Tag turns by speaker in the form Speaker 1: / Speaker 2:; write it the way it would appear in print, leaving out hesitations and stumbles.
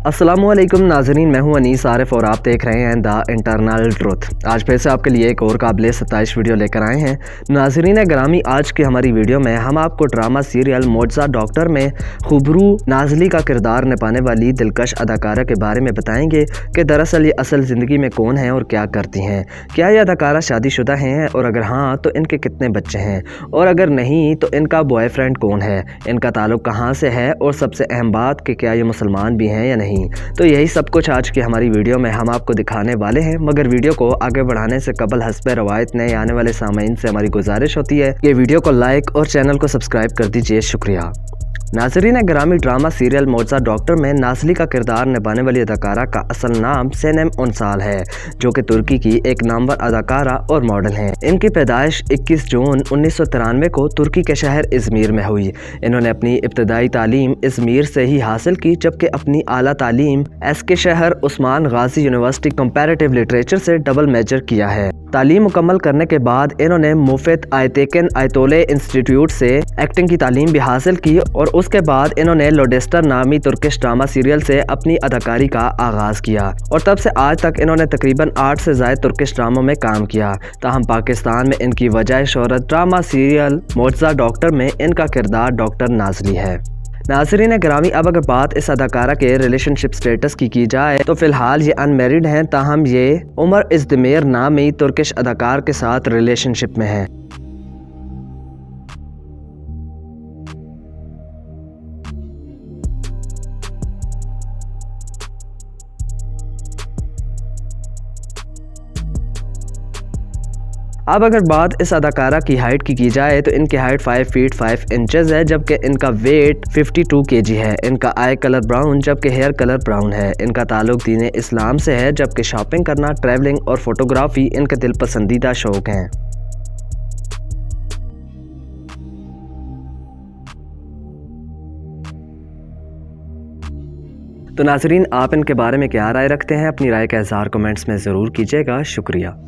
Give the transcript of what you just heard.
Speaker 1: अस्सलामुअलैकुम नाज़रीन, मैं हूं अनीस आरिफ और आप देख रहे हैं द इंटरनल ट्रुथ। आज फिर से आपके लिए एक और काबिल सताइश वीडियो लेकर आए हैं। नाज़रीन ग्रामी, आज की हमारी वीडियो में हम आपको ड्रामा सीरियल मोअज़्ज़ा डॉक्टर में खुबरू नाज़ली का किरदार निभाने वाली दिलकश अदाकारा के बारे में बताएंगे कि दरअसल ये असल ज़िंदगी में कौन है और क्या करती हैं। क्या ये अदाकारा शादीशुदा हैं और अगर हाँ तो इनके कितने बच्चे हैं, और अगर नहीं तो इनका बॉयफ्रेंड कौन है, इनका ताल्लुक़ कहाँ से है, और सबसे अहम बात कि क्या ये मुसलमान भी हैं या नहीं। तो यही सब कुछ आज की हमारी वीडियो में हम आपको दिखाने वाले हैं। मगर वीडियो को आगे बढ़ाने से कबल हस्बे रवायत नए आने वाले सामीन से हमारी गुजारिश होती है कि वीडियो को लाइक और चैनल को सब्सक्राइब कर दीजिए। शुक्रिया। नाज़रीन ग्रामी, ड्रामा सीरियल मोअज़्ज़ा डॉक्टर में नाज़ली का किरदार निभाने वाली अदाकारा का असल नाम सेनेम उनसाल है, जो कि तुर्की की एक नामवर अदाकारा और मॉडल हैं। इनकी पैदाइश 21 जून 1993 को तुर्की के शहर इज़मीर में हुई। इन्होंने अपनी इब्तदाई तालीम इज़मीर से ही हासिल की, जबकि अपनी आला तालीम एसके शहर उस्मान गाजी यूनिवर्सिटी कंपैरेटिव लिटरेचर से डबल मेजर किया है। तालीम मुकम्मल करने के बाद इन्होंने मुफत आयतेकन आयतोले इंस्टीट्यूट से एक्टिंग की तालीम भी हासिल की और उसके बाद इन्होंने लोडेस्टर नामी तुर्किश ड्रामा सीरियल से अपनी अदाकारी का आगाज़ किया और तब से आज तक इन्होंने तकरीबन 8 से ज़ायद तुर्किश ड्रामों में काम किया। ताहम पाकिस्तान में इनकी वजह शोहरत ड्रामा सीरियल मोअज़्ज़ा डॉक्टर में इनका किरदार डॉक्टर नाज़ली है। नाज़रीन ग्रामी, अब अगर बात इस अदाकारा के रिलेशनशिप स्टेटस की जाए तो फ़िलहाल ये अनमेरिड हैं, ताहम ये उमर इज़्दमेर नामी तुर्किश अदाकार के साथ रिलेशनशिप में है। अब अगर बात इस अदाकारा की हाइट की जाए तो इनकी हाइट 5 फीट 5 इंचेस है, जबकि इनका वेट 52 kg है। इनका आई कलर ब्राउन जबकि हेयर कलर ब्राउन है। इनका ताल्लुक दीन इस्लाम से है, जबकि शॉपिंग करना, ट्रैवलिंग और फोटोग्राफी इनके दिल पसंदीदा शौक हैं। तो नाज़रीन, आप इनके बारे में क्या राय रखते हैं? अपनी राय का इज़हार कमेंट्स में ज़रूर कीजिएगा। शुक्रिया।